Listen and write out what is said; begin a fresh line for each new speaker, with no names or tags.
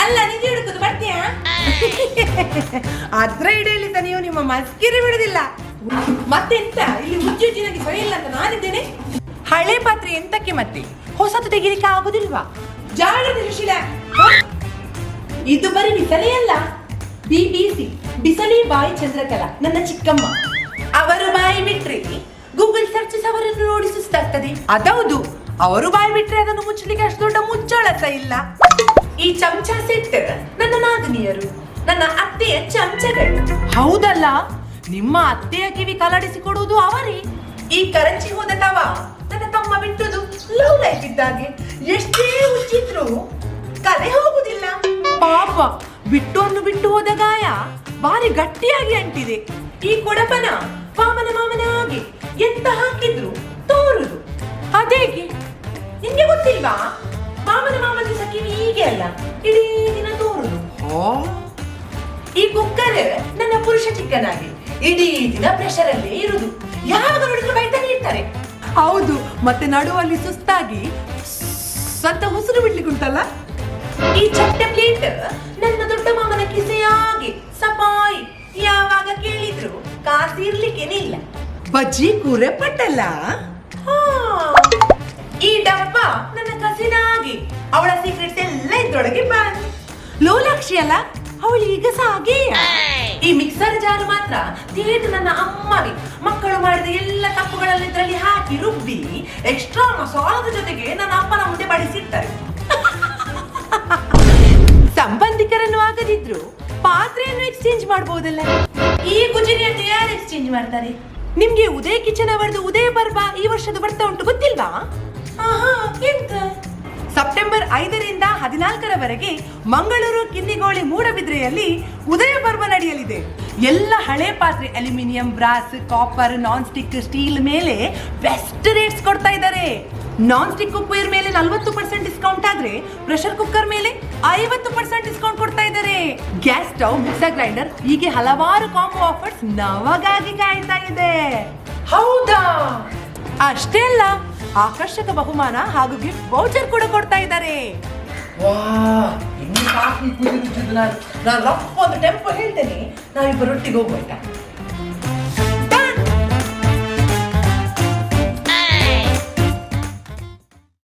ಅಲ್ಲ ನಿಜ ಹುಡುಕುದು ಬರ್ತೀಯಾ? ಅದ್ರ ಇಡೆಯಲ್ಲಿ ನೀವು ನಿಮ್ಮ ಮಸ್ಕಿರಿ ಬಿಡುದಿಲ್ಲ. ಮತ್ತೆಂತ ಇಲ್ಲಿ ಹುಚ್ಚುಚ್ಚಿನಾಗಿ ಸೊಯ್ಯಿಲ್ಲ ಅಂತ ನಾನಿದ್ದೇನೆ. ಹಳೆ ಪಾತ್ರೆ ಎಂತಕ್ಕೆ ಮತ್ತೆ ಹೊಸತು ತೆಗಿಲಿಕ್ಕೆ ಆಗುದಿಲ್ವಾ? ಜಾಗೃತಿ ಸುಶೀಲ, ಇದು ಬರೀ ಬಿಸಲೆಯಲ್ಲ, BBC ಬಿಸಲಿ ಬಾಯಿ ಚಂದ್ರಕಲಾ ನನ್ನ ಚಿಕ್ಕಮ್ಮ. ಅವರು ಬಾಯಿ ಬಿಟ್ರೆ ಗೂಗಲ್ ಸರ್ಚಸ್ ಅವರನ್ನು ನೋಡಿ ಸುಸ್ತಾಗ್ತದೆ. ಅದೌದು, ಅವರು ಬಾಯಿ ಬಿಟ್ರೆ ಅದನ್ನು ಮುಚ್ಚಲಿಕ್ಕೆ ಅಷ್ಟು ದೊಡ್ಡ ಮುಚ್ಚೋಳಸ ಇಲ್ಲ. ಈ ಚಮಚ ಸೆಟ್ ನನ್ನ ನಾದಿನಿಯರು, ನನ್ನ ಅತ್ತೆಯ ಚಮಚಗಳು. ಹೌದಲ್ಲ, ನಿಮ್ಮ ಅತ್ತೆಯ ಕಿವಿ ಕಲಡಿಸಿ ಕೊಡುವುದು ಅವರೇ. ಈ ಕರಂಚಿ ಹೋದ ತವ ನನ್ನ ತಮ್ಮ ಬಿಟ್ಟುದು ಲವ್ ಲೈಫ್ ಇದ್ದಾಗೆ, ಎಷ್ಟೇ ಉಚ್ಚಿದ್ರು ಕಲೆ ಹೋಗುದಿಲ್ಲ. ಪಾಪ, ಬಿಟ್ಟು ಹೋದ ಗಾಯ ಬಾರಿ ಗಟ್ಟಿಯಾಗಿ ಅಂಟಿದೆ. ಈ ಕೊಡಪನ ಮಾಮನ ಹಾಗೆ ಎಂತ ಹಾಕಿದ್ರು ತೋರುದು. ಅದೇಗೆ ನಿಮ್ಗೆ ಗೊತ್ತಿಲ್ವಾ? ಮಾಮನ ಸಖಿನಿ ಹೀಗೆ ಅಲ್ಲ, ಇಡೀ ದಿನ ತೋರುದು. ಈ ಕುಕ್ಕರ್ ನನ್ನ ಪುರುಷ ಚಿಕ್ಕನಾಗಿ ಇಡೀ ದಿನ ಪ್ರೆಷರ್ ಅಲ್ಲೇ ಇರುದು. ಯಾವಾಗ ನೋಡಿದ್ರು ಬೈತಾನೆ ಇರ್ತಾರೆ. ಹೌದು, ಮತ್ತೆ ನಡುವಲ್ಲಿ ಸುಸ್ತಾಗಿ ಸ್ವಲ್ಪ ಉಸಿರು ಬಿಡ್ಲಿಕ್ಕೆ ಉಂಟಲ್ಲ. ಈ ಚಟ್ಟೆ ಪ್ಲೇಟ್ ನನ್ನ ದೊಡ್ಡ ಮಾಮನ ಕಿಸೆಯಾಗಿ ಸಪಾಯಿ, ಯಾವಾಗ ಕೇಳಿದ್ರು ಕಾಸಿರ್ಲಿಕ್ಕೇನೆ ಇಲ್ಲ. ಬಜ್ಜಿ ಕೂರೆ ಪಟ್ಟಲ್ಲ. ಈ ಡಬ್ಬ ನನ್ನ ಕಸಿನಾಗಿ, ಅವಳ ಸೀಕ್ರೆಟ್ಸ್ ಎಲ್ಲ ಇದ್ರೊಳಗೆ ಬಂದ್. ಲೋಲಾಕ್ಷಿ ಅಲ್ಲ ಅವಳು ಈಗ ಸಾಗೆ. ಈ ಮಿಕ್ಸರ್ ಜಾರ್ ಮಾತ್ರ ಥಿಯೇಟರ್ ನನ್ನ ಅಮ್ಮಗೆ ಮಕ್ಕಳು ಮಾಡಿದ ಎಲ್ಲ ತಪ್ಪುಗಳಲ್ಲಿ ಇದರಲ್ಲಿ ಹಾಕಿ ರುಬ್ಬಿ ಎಕ್ಸ್ಟ್ರಾ ಮಸಾಲದ ಜೊತೆಗೆ ನನ್ನ ಅಪ್ಪನ ಮುಂದೆ ಬಡಿಸಿರ್ತಾರೆ. ಸಂಬಂಧಿಕರನ್ನು ಆಗದಿದ್ರು ಪಾತ್ರೆಯನ್ನು ಎಕ್ಸ್ಚೇಂಜ್ ಮಾಡಬಹುದಲ್ಲ. ಈ ಗುಜರಿಯನ್ನು ಯಾರು ಎಕ್ಸ್ಚೇಂಜ್ ಮಾಡ್ತಾರೆ? ನಿಮ್ಗೆ ಉದಯ ಕಿಚನ್ ಅವರದು ಉದಯ ಪರ್ವ ಈ ವರ್ಷದ ಬರ್ತಾ ಉಂಟು, ಗೊತ್ತಿಲ್ವಾ? ಎಂತ ಸೆಪ್ಟೆಂಬರ್ 5ರಿಂದ 14ರವರೆಗೆ ಮಂಗಳೂರು, ಕಿನ್ನಿಗೋಳಿ, ಮೂಡಬಿದ್ರೆಯಲ್ಲಿ ಉದಯ ಪರ್ವ ನಡೆಯಲಿದೆ. ಎಲ್ಲ ಹಳೆ ಪಾತ್ರೆ, aluminium, brass, copper, non stick, steel ಮೇಲೆ ಬೆಸ್ಟ್ ರೇಟ್ಸ್ ಕೊಡ್ತಾ ಇದ್ದಾರೆ. ನಾನ್ ಸ್ಟಿಕ್ ಕುಕ್ವೇರ್ ಮೇಲೆ 40% ಡಿಸ್ಕೌಂಟ್ ಆದ್ರೆ ಪ್ರೆಷರ್ ಕುಕ್ಕರ್ ಮೇಲೆ 50% ಡಿಸ್ಕೌಂಟ್ ಕೊಡ್ತಾ ಇದ್ದಾರೆ. ಗ್ಯಾಸ್ ಸ್ಟವ್, ಮಿಕ್ಸರ್ ಗ್ರೈಂಡರ್, ಹೀಗೆ ಹಲವಾರು ಕಾಂಬೋ ಆಫರ್ಸ್ ನಮಗಾಗಿ ಕಾಯ್ತಾ ಇದೆ. ಹೌದಾ? ಅಷ್ಟೇ ಅಲ್ಲ, ಆಕರ್ಷಕ ಬಹುಮಾನ ಹಾಗೂ ಗಿಫ್ಟ್ ವೌಚರ್ ಕೂಡ ಕೊಡ್ತಾ ಇದ್ದಾರೆ. ನಾನು ರಫ್ ಒಂದು ಟೆಂಪೋ ಹೇಳ್ತೇನೆ, ನಾವಿಬ್ಬರೊಟ್ಟಿಗೆ ಹೋಗ್ಬೇಕಾ?